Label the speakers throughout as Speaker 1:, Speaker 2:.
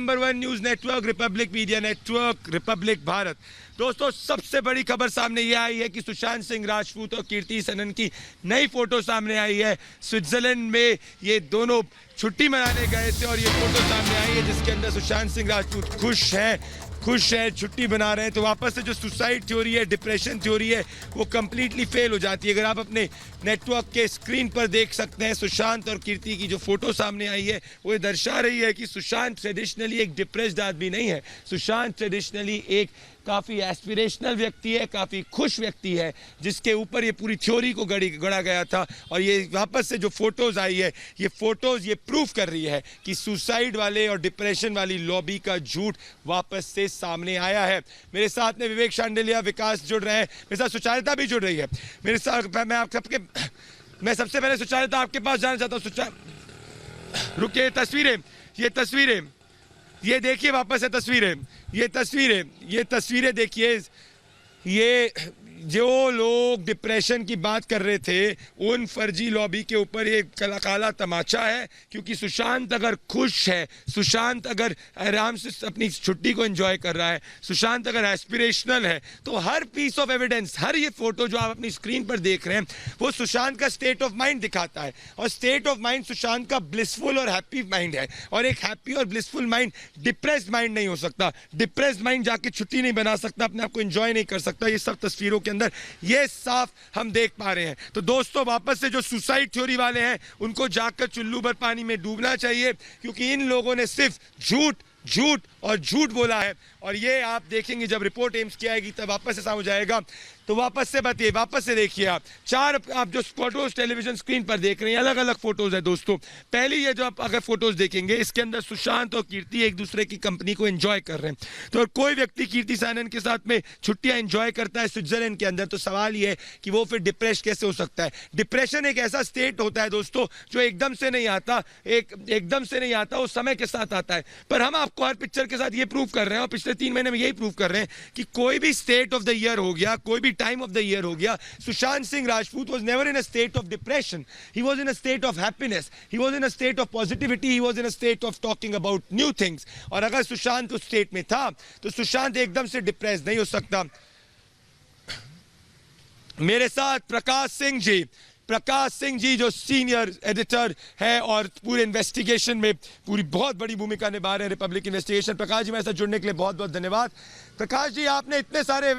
Speaker 1: Number 1 news network Republic media network Republic Bharat. दोस्तों, सबसे बड़ी खबर सामने यह आई है कि सुशांत सिंह राजपूत और कीर्ति सनन की नई फोटो सामने आई है। स्विट्जरलैंड में ये दोनों छुट्टी मनाने गए थे और ये फोटो सामने आई है जिसके अंदर सुशांत सिंह राजपूत खुश है, छुट्टी बना रहे हैं। तो वापस से जो सुसाइड थ्योरी है, डिप्रेशन थ्योरी है, वो कंप्लीटली फेल हो जाती है। अगर आप अपने नेटवर्क के स्क्रीन पर देख सकते हैं, सुशांत और कीर्ति की जो फोटो सामने आई है वो ये दर्शा रही है कि सुशांत ट्रेडिशनली एक डिप्रेस्ड आदमी नहीं है। सुशांत ट्रेडिशनली एक काफ़ी एस्पिरेशनल व्यक्ति है, काफ़ी खुश व्यक्ति है, जिसके ऊपर ये पूरी थ्योरी को गढ़ा गया था। और ये वापस से जो फोटोज़ आई है, ये फोटोज़ ये प्रूफ कर रही है कि सुसाइड वाले और डिप्रेशन वाली लॉबी का झूठ वापस से सामने आया है। मेरे साथ में विवेक शांडिलिया, विकास जुड़ रहे हैं, मेरे साथ सुचारिता भी जुड़ रही है। मेरे साथ मैं सबसे पहले सुचारिता आपके पास जाना चाहता हूँ। रुकिए, तस्वीरें ये देखिए, वापस है ये तस्वीरें देखिए। ये जो लोग डिप्रेशन की बात कर रहे थे, उन फर्जी लॉबी के ऊपर ये काला तमाचा है। क्योंकि सुशांत अगर खुश है, सुशांत अगर आराम से अपनी छुट्टी को एंजॉय कर रहा है, सुशांत अगर एस्पिरेशनल है, तो हर पीस ऑफ एविडेंस, हर ये फोटो जो आप अपनी स्क्रीन पर देख रहे हैं, वो सुशांत का स्टेट ऑफ माइंड दिखाता है। और स्टेट ऑफ माइंड सुशांत का ब्लिसफुल और हैप्पी माइंड है। और एक हैप्पी और ब्लिसफुल माइंड डिप्रेस्ड माइंड नहीं हो सकता। डिप्रेस्ड माइंड जाके छुट्टी नहीं बना सकता, अपने आप को एंजॉय नहीं कर सकता। ये सब तस्वीरों के अंदर ये साफ हम देख पा रहे हैं। तो दोस्तों, वापस से जो सुसाइड थ्योरी वाले हैं, उनको जाकर चुल्लू भर पानी में डूबना चाहिए। क्योंकि इन लोगों ने सिर्फ झूठ बोला है। और ये आप देखेंगे जब रिपोर्ट एम्स की आएगी तब वापस से सामने हो जाएगा। तो वापस से देखिए, आप जो फोटोज टेलीविजन स्क्रीन पर देख रहे हैं, अलग अलग फोटोज है दोस्तों। पहली ये जो आप अगर फोटोज देखेंगे, इसके अंदर सुशांत और कीर्ति एक दूसरे की कंपनी को एंजॉय कर रहे हैं। तो कोई व्यक्ति कीर्ति सनन के साथ में छुट्टियां एंजॉय करता है स्विट्जरलैंड के अंदर, तो सवाल ये है कि वो फिर डिप्रेस कैसे हो सकता है। डिप्रेशन एक ऐसा स्टेट होता है दोस्तों जो एकदम से नहीं आता, वो समय के साथ आता है। पर हम आपको हर पिक्चर के साथ ये प्रूव कर रहे हैं, और पिछले 3 महीने में यही प्रूव कर रहे हैं कि कोई भी स्टेट ऑफ द ईयर हो गया, कोई भी टाइम ऑफ द ईयर हो गया, Sushant Singh Rajput was never in a state of depression. He was in a state of happiness. He was in a state of positivity. He was in a state of talking about new things. और अगर सुशांत उस state में था तो सुशांत एकदम से depress नहीं हो सकता। मेरे साथ प्रकाश सिंह जी जो सीनियर एडिटर है और पूरे इन्वेस्टिगेशन में पूरी बहुत बड़ी भूमिका निभा रहे हैं, रिपब्लिक इन्वेस्टिगेशन। प्रकाश जी, मेरे साथ जुड़ने के लिए बहुत बहुत धन्यवाद। प्रकाश जी, आपने इतने सारे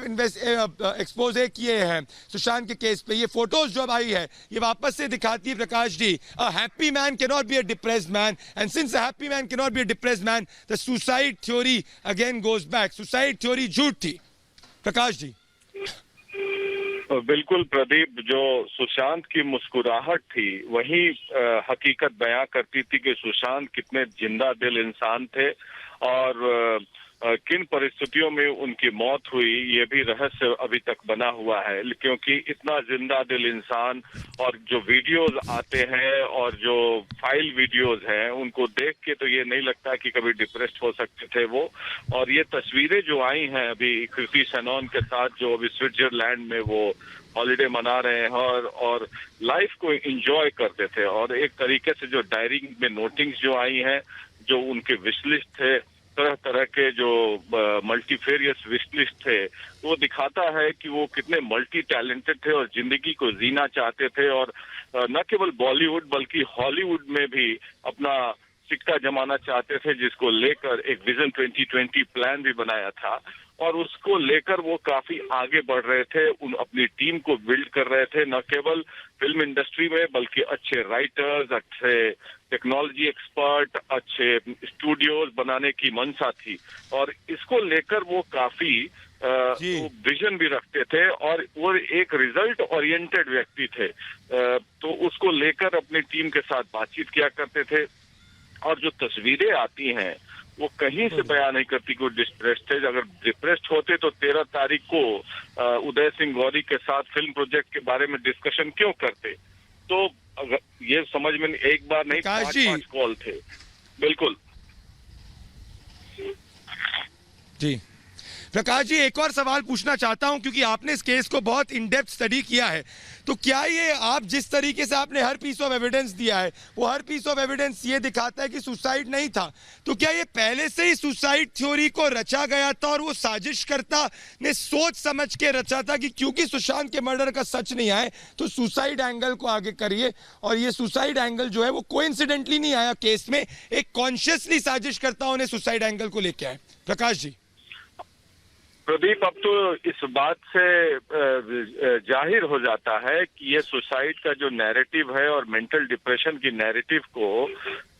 Speaker 1: एक्सपोजे किए हैं सुशांत के केस पे। ये फोटोज जो अब आई है, ये वापस से दिखाती है Prakash ji, a happy man can not be a depressed man, and since a happy man can not be a depressed man, the suicide theory again goes back. Suicide theory झूठ थी। प्रकाश जी।
Speaker 2: बिल्कुल प्रदीप, जो सुशांत की मुस्कुराहट थी वही हकीकत बयां करती थी कि सुशांत कितने जिंदा दिल इंसान थे। और किन परिस्थितियों में उनकी मौत हुई ये भी रहस्य अभी तक बना हुआ है। क्योंकि इतना जिंदा दिल इंसान, और जो वीडियोज आते हैं और जो फाइल वीडियोज हैं, उनको देख के तो ये नहीं लगता कि कभी डिप्रेस्ड हो सकते थे वो। और ये तस्वीरें जो आई हैं अभी कीर्ति सनन के साथ, जो अभी स्विट्जरलैंड में वो हॉलीडे मना रहे हैं और लाइफ को एंजॉय करते थे। और एक तरीके से जो डायरी में नोटिंग्स जो आई हैं, जो उनके विशलिस्ट थे, तरह तरह के जो मल्टीफेरियस विशलिस्ट थे, वो दिखाता है कि वो कितने मल्टी टैलेंटेड थे और जिंदगी को जीना चाहते थे। और न केवल बॉलीवुड बल्कि हॉलीवुड में भी अपना सिक्का जमाना चाहते थे, जिसको लेकर एक विजन 2020 प्लान भी बनाया था। और उसको लेकर वो काफी आगे बढ़ रहे थे, अपनी टीम को बिल्ड कर रहे थे, न केवल फिल्म इंडस्ट्री में बल्कि अच्छे राइटर्स, अच्छे टेक्नोलॉजी एक्सपर्ट, अच्छे स्टूडियोज बनाने की मंशा थी। और इसको लेकर वो काफी विजन भी रखते थे और वो एक रिजल्ट ओरिएंटेड व्यक्ति थे। तो उसको लेकर अपनी टीम के साथ बातचीत किया करते थे। और जो तस्वीरें आती हैं वो कहीं से बयान नहीं करती कि वो डिप्रेस्ड थे। अगर डिप्रेस्ड होते तो 13 तारीख को उदय सिंह गौरी के साथ फिल्म प्रोजेक्ट के बारे में डिस्कशन क्यों करते। तो ये समझ में एक बार नहीं, 5 कॉल थे। बिल्कुल
Speaker 1: जी प्रकाश जी, एक और सवाल पूछना चाहता हूं, क्योंकि आपने इस केस को बहुत इन डेप्थ स्टडी किया है, तो क्या ये आप जिस तरीके से आपने हर पीस ऑफ एविडेंस दिया है, वो हर पीस ऑफ एविडेंस ये दिखाता है कि सुसाइड नहीं था, तो क्या ये पहले से ही सुसाइड थ्योरी को रचा गया था और वो साजिशकर्ता ने सोच समझ के रचा था कि क्योंकि सुशांत के मर्डर का सच नहीं आए तो सुसाइड एंगल को आगे करिए, और ये सुसाइड एंगल जो है वो कोइंसिडेंटली नहीं आया केस में, एक कॉन्शियसली साजिशकर्ताओं ने सुसाइड एंगल को लेके आए? प्रकाश जी।
Speaker 2: प्रदीप, अब तो इस बात से जाहिर हो जाता है कि ये सुसाइड का जो नैरेटिव है और मेंटल डिप्रेशन की नैरेटिव को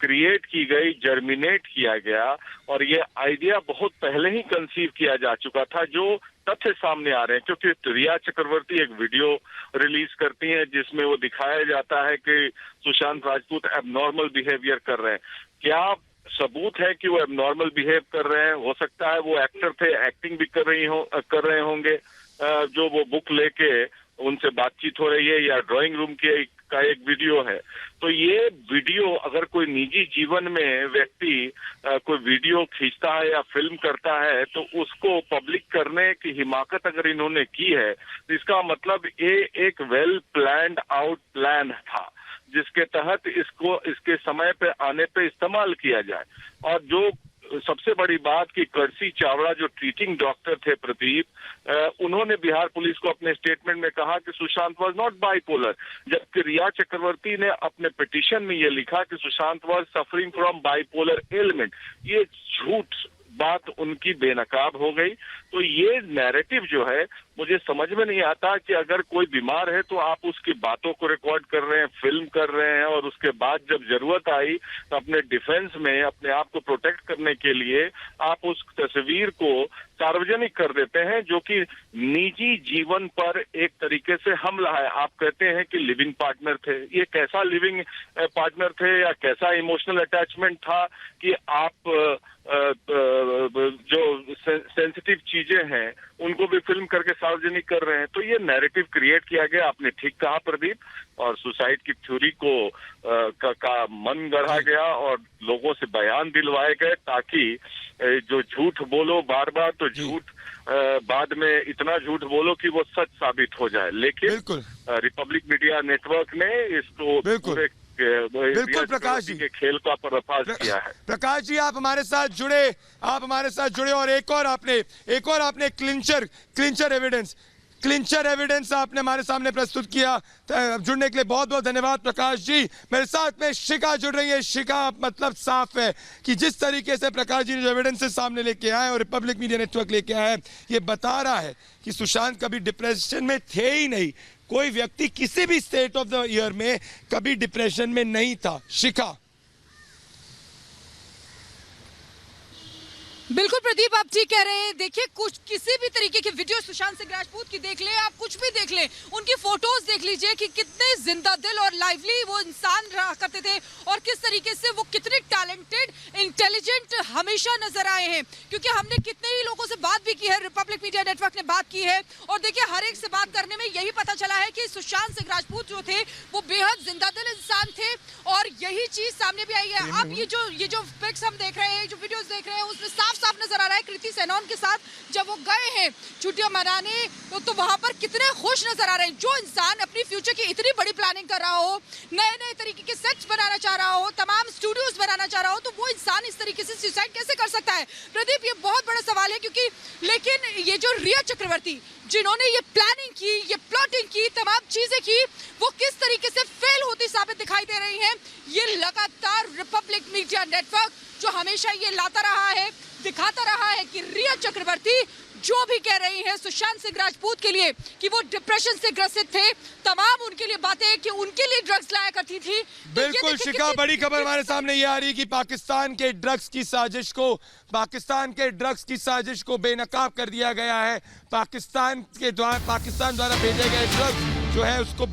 Speaker 2: क्रिएट की गई, जर्मिनेट किया गया, और ये आइडिया बहुत पहले ही कंसीव किया जा चुका था, जो तथ्य सामने आ रहे हैं। क्योंकि रिया चक्रवर्ती एक वीडियो रिलीज करती हैं जिसमें वो दिखाया जाता है कि सुशांत राजपूत एबनॉर्मल बिहेवियर कर रहे हैं। क्या सबूत है कि वो एबनॉर्मल बिहेव कर रहे हैं? हो सकता है वो एक्टर थे, एक्टिंग भी कर रहे होंगे, जो वो बुक लेके उनसे बातचीत हो रही है, या ड्राइंग रूम का एक वीडियो है। तो ये वीडियो अगर कोई निजी जीवन में व्यक्ति कोई वीडियो खींचता है या फिल्म करता है, तो उसको पब्लिक करने की हिमाकत अगर इन्होंने की है, तो इसका मतलब ये एक वेल प्लान्ड आउट प्लान था, जिसके तहत इसको इसके समय पे आने पे इस्तेमाल किया जाए। और जो सबसे बड़ी बात कि कर्सी चावड़ा जो ट्रीटिंग डॉक्टर थे प्रदीप, उन्होंने बिहार पुलिस को अपने स्टेटमेंट में कहा कि सुशांत वाज नॉट बाइपोलर, जबकि रिया चक्रवर्ती ने अपने पिटीशन में ये लिखा कि Sushant was suffering from bipolar element. ये झूठ बात उनकी बेनकाब हो गई। तो ये नैरेटिव जो है, मुझे समझ में नहीं आता कि अगर कोई बीमार है तो आप उसकी बातों को रिकॉर्ड कर रहे हैं, फिल्म कर रहे हैं, और उसके बाद जब जरूरत आई तो अपने डिफेंस में अपने आप को प्रोटेक्ट करने के लिए आप उस तस्वीर को सार्वजनिक कर देते हैं, जो कि निजी जीवन पर एक तरीके से हमला है। आप कहते हैं कि लिविंग पार्टनर थे, ये कैसा लिविंग पार्टनर थे या कैसा इमोशनल अटैचमेंट था कि आप जो सेंसिटिव चीजें हैं उनको भी फिल्म करके सार्वजनिक कर रहे हैं। तो ये नैरेटिव क्रिएट किया गया, आपने ठीक कहा प्रदीप, और सुसाइड की थ्योरी को का मन गढ़ा गया और लोगों से बयान दिलवाए गए, ताकि जो झूठ बोलो बार बार, तो झूठ बाद में इतना झूठ बोलो कि वो सच साबित हो जाए। लेकिन रिपब्लिक मीडिया नेटवर्क ने इसको
Speaker 1: बिल्कुल प्रकाश जी
Speaker 2: के खेल का पर्दाफाश किया है।
Speaker 1: प्रकाश जी, आप हमारे साथ जुड़े, और एक और आपने क्लिंचर एविडेंस आपने हमारे सामने प्रस्तुत किया। जुड़ने के लिए बहुत बहुत धन्यवाद प्रकाश जी। मेरे साथ में शिखा जुड़ रही है। शिखा, मतलब साफ है कि जिस तरीके से प्रकाश जी ने जो एविडेंस सामने लेके आए और रिपब्लिक मीडिया नेटवर्क लेके आए हैं, ये बता रहा है कि सुशांत कभी डिप्रेशन में थे ही नहीं। कोई व्यक्ति किसी भी स्टेट ऑफ द ईयर में कभी डिप्रेशन में नहीं था। शिखा।
Speaker 3: बिल्कुल प्रदीप, आप ठीक कह रहे हैं। देखिए, कुछ किसी भी तरीके की वीडियो सुशांत सिंह राजपूत की देख ले, आप कुछ भी देख ले, उनकी फोटोज देख लीजिए कि कितने जिंदा दिल और लाइवली वो इंसान रहा करते थे, और किस तरीके से वो कितने टैलेंटेड, इंटेलिजेंट हमेशा नजर आए हैं। क्योंकि हमने कितने ही लोगों से बात भी की है, रिपब्लिक मीडिया नेटवर्क ने बात की है, और देखिए हर एक से बात करने में यही पता चला है कि सुशांत सिंह राजपूत जो थे वो बेहद जिंदा दिल इंसान थे, और यही चीज सामने भी आई है। अब ये जो पिक्स हम देख रहे हैं, जो वीडियोस देख रहे हैं, उसमें साफ नजर आ रहा है कृति सेनन के साथ जब वो गए हैं छुट्टियां मनाने, तो वहां पर कितने खुश नजर आ रहे हैं। जो इंसान अपनी फ्यूचर की इतनी बड़ी प्लानिंग कर रहा हो, नए तरीके के सेट्स बनाना चाह रहा हो, तमाम स्टूडियोज बनाना चाह रहा हो, तो वो इंसान इस तरीके से सुसाइड कैसे कर सकता है? प्रदीप, ये बहुत बड़ा सवाल है। क्योंकि लेकिन ये जो रिया चक्रवर्ती जिन्होंने ये प्लानिंग की, ये प्लॉटिंग की, तमाम चीजें की, वो किस तरीके से फेल होती साबित दिखाई दे रही हैं। ये लगातार रिपब्लिक मीडिया नेटवर्क जो हमेशा ये लाता रहा है, दिखाता रहा है कि रिया चक्रवर्ती जो भी कह रही है सुशांत सिंह राजपूत के लिए कि वो डिप्रेशन से ग्रसित थे, तमाम उनके लिए बातें कि उनके लिए ड्रग्स लाया करती थी।
Speaker 1: बिल्कुल शिखा, बड़ी खबर हमारे सामने ये आ रही है कि पाकिस्तान के ड्रग्स की साजिश को बेनकाब कर दिया गया है। पाकिस्तान द्वारा भेजे गए ड्रग्स जो है उसको